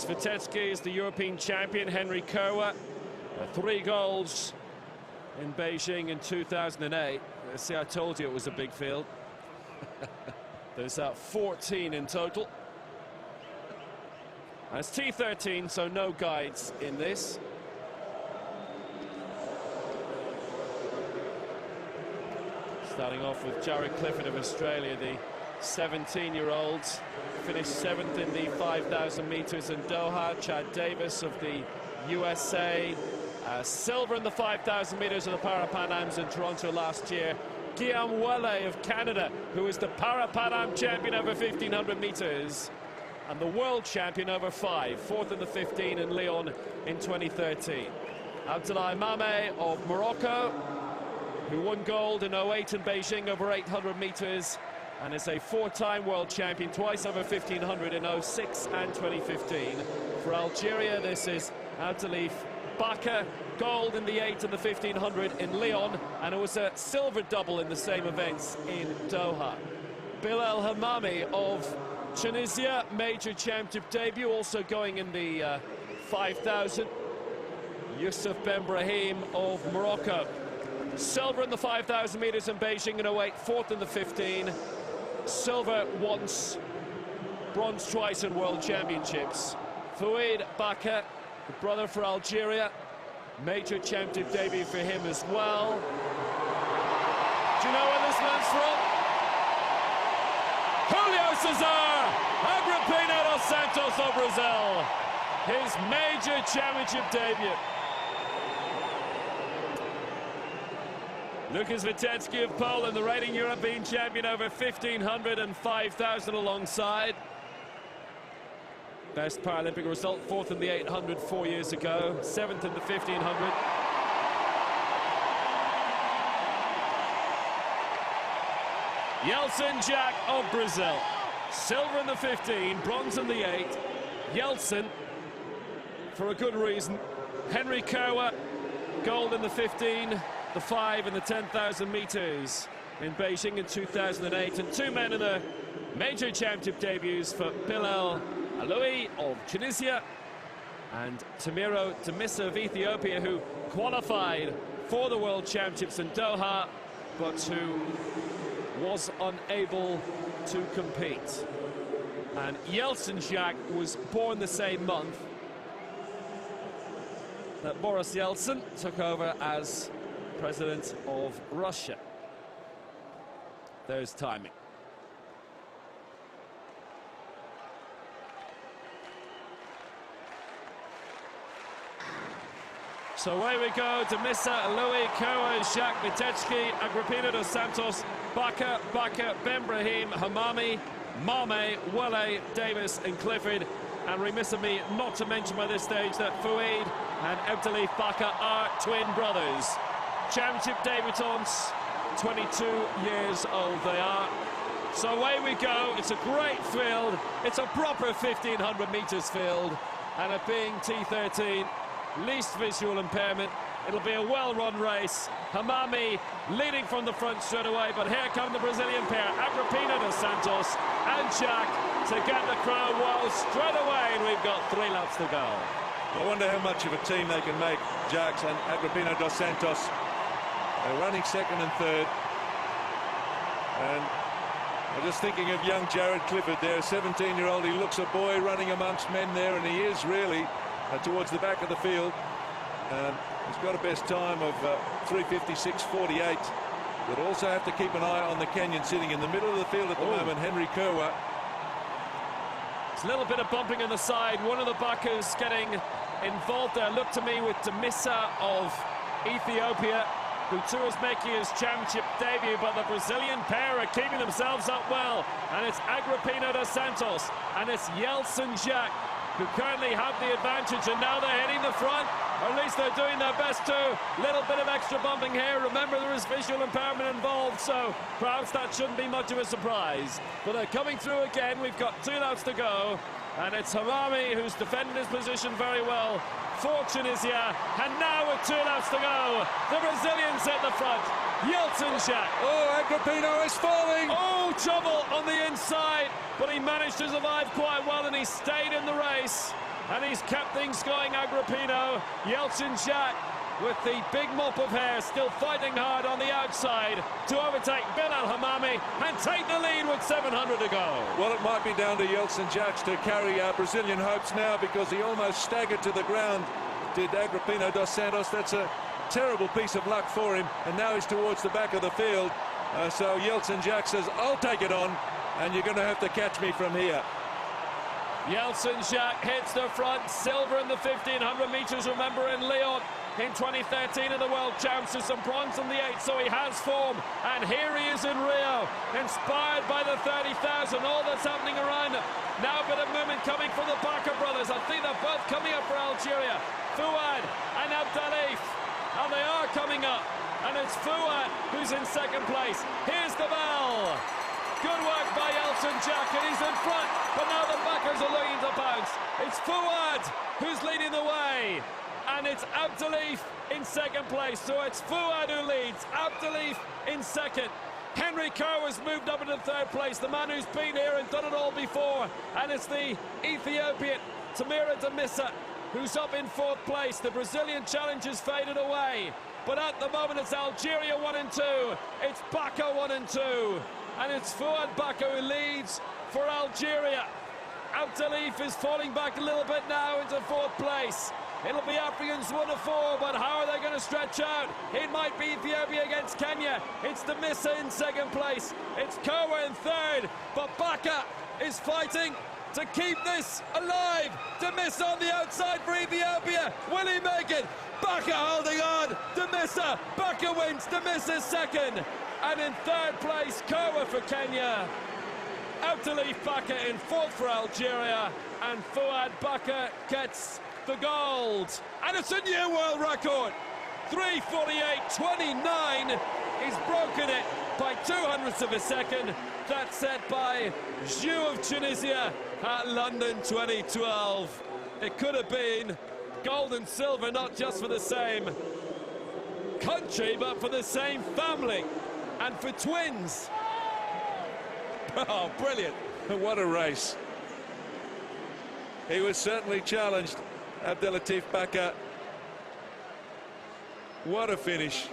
Vitebsky is the European champion. Henry Kerwa, 3 goals in Beijing in 2008. See, I told you it was a big field. There's 14 in total. And it's T13, so no guides in this. Starting off with Jared Clifford of Australia, the 17-year-olds. Finished 7th in the 5,000 meters in Doha. Chad Davis of the USA. Silver in the 5,000 meters of the Para-Pan Ams in Toronto last year. Guillaume Welle of Canada, who is the Para-Pan Am champion over 1,500 meters. And the world champion over 5. 4th in the 15 in Lyon in 2013. Abdoulaye Mame of Morocco, who won gold in 08 in Beijing over 800 meters. And is a 4-time world champion, twice over 1,500 in 06 and 2015. For Algeria, this is Abdelif Baka, gold in the 8 and the 1,500 in Lyon, and it was a silver double in the same events in Doha. Bilal Hamami of Tunisia, major championship debut, also going in the 5,000. Youssef Ben Brahim of Morocco, silver in the 5,000 meters in Beijing in 08, 4th in the 15. Silver once, bronze twice in world championships. Fouad Baka, the brother for Algeria, major championship debut for him as well. Do you know where this man's from? Julio Cesar Agrippino dos Santos of Brazil. His major championship debut. Lucas Vitebsky of Poland, the reigning European champion over 1,500 and 5,000 alongside. Best Paralympic result, 4th in the 800 4 years ago, 7th in the 1,500. Yeltsin Jack of Brazil, silver in the 15, bronze in the 8. Yeltsin, for a good reason. Henry Kerwa, gold in the 15, the 5 and the 10,000 meters in Beijing in 2008. And 2 men in the major championship debuts for Bilal Aloui of Tunisia and Temiro Demissa of Ethiopia, who qualified for the World Championships in Doha, but who was unable to compete. And Yeltsin Jack was born the same month that Boris Yeltsin took over as president of Russia. There's timing. So away we go. Demissa, Aloui, Kerwa, Jacques Vitebsky, Agrippino dos Santos, Baka, Ben Brahim, Hamami, Mame, Welle, Davis and Clifford. And remiss of me not to mention by this stage that Fouad and Abdelif Baka are twin brothers. Championship debutants, 22 years old they are. So away we go. It's a great field. It's a proper 1,500 meters field. And it being T13, least visual impairment, it'll be a well-run race. Hamami leading from the front straight away, but here come the Brazilian pair, Agrippino dos Santos and Jack, to get the crowd wild straight away, and we've got 3 laps to go. I wonder how much of a team they can make, Jacques and Agrippino dos Santos. They're running 2nd and 3rd. And I'm just thinking of young Jared Clifford there, a 17-year-old. He looks a boy running amongst men there, and he is really towards the back of the field. He's got a best time of 3:56.48. But also have to keep an eye on the Kenyan sitting in the middle of the field at the moment, Henry Kerwa. It's a little bit of bumping on the side. One of the Bakas getting involved there. Look to me with Demissa of Ethiopia, who too is making his championship debut, but the Brazilian pair are keeping themselves up well. And it's Agrippino dos Santos and it's Yeltsin Jack who currently have the advantage, and now they're hitting the front, or at least they're doing their best to. Little bit of extra bumping here. Remember, there is visual impairment involved, so perhaps that shouldn't be much of a surprise. But they're coming through again. We've got 2 laps to go, and it's Hamami who's defended his position very well for Tunisia. And now with 2 laps to go, the Brazilians at the front. Yeltsin Jack. Oh, Agrippino is falling. Oh, trouble on the inside. inside, but he managed to survive quite well, and he stayed in the race, and he's kept things going. Agrippino, Yeltsin-Jack with the big mop of hair, still fighting hard on the outside to overtake Bilal Hamami and take the lead with 700 to go. Well, it might be down to Yeltsin-Jack to carry our Brazilian hopes now, because he almost staggered to the ground, did Agrippino dos Santos. That's a terrible piece of luck for him, and now he's towards the back of the field. So Yeltsin-Jack says, I'll take it on, and you're going to have to catch me from here. Yeltsin-Jack hits the front, silver in the 1500 metres, remember, in Lyon in 2013 in the World Champs, and some bronze in the 8, so he has form, and here he is in Rio, inspired by the 30,000, all that's happening around him. Now a bit of movement coming from the Bakker brothers. I think they're both coming up for Algeria, Fouad and Abdelif, and they are coming up, and it's Fouad who's in second place. Here's the bell. Good work by Yeltsin-Jack, and he's in front, but now the Bakkers are looking to bounce. It's Fouad who's leading the way, and it's Abdelif in second place. So it's Fouad who leads, Abdelif in second. Henry Kerr has moved up into third place, the man who's been here and done it all before, and it's the Ethiopian Tamira Demissa who's up in fourth place. The Brazilian challenge has faded away, but at the moment it's Algeria 1 and 2, it's Bakker 1 and 2, and it's Fouad Bakker who leads for Algeria. Abdelif is falling back a little bit now into fourth place. It'll be Africans 1 of 4, but how are they going to stretch out? It might be Ethiopia against Kenya. It's Demissa in second place. It's Kowa in third, but Bakker is fighting to keep this alive. Demissa on the outside for Ethiopia. Will he make it? Bakker holding on. Demissa. Bakker wins. Demissa second. And in third place, Kowa for Kenya. Abdelif Bakker in fourth for Algeria. And Fouad Bakker gets the gold. And it's a new world record. 3:48.29. He's broken it by 200ths of a second. That's set by Zhou of Tunisia at London 2012. It could have been gold and silver, not just for the same country, but for the same family and for twins. Oh, brilliant. What a race. He was certainly challenged, Abdelatif Bakker. What a finish.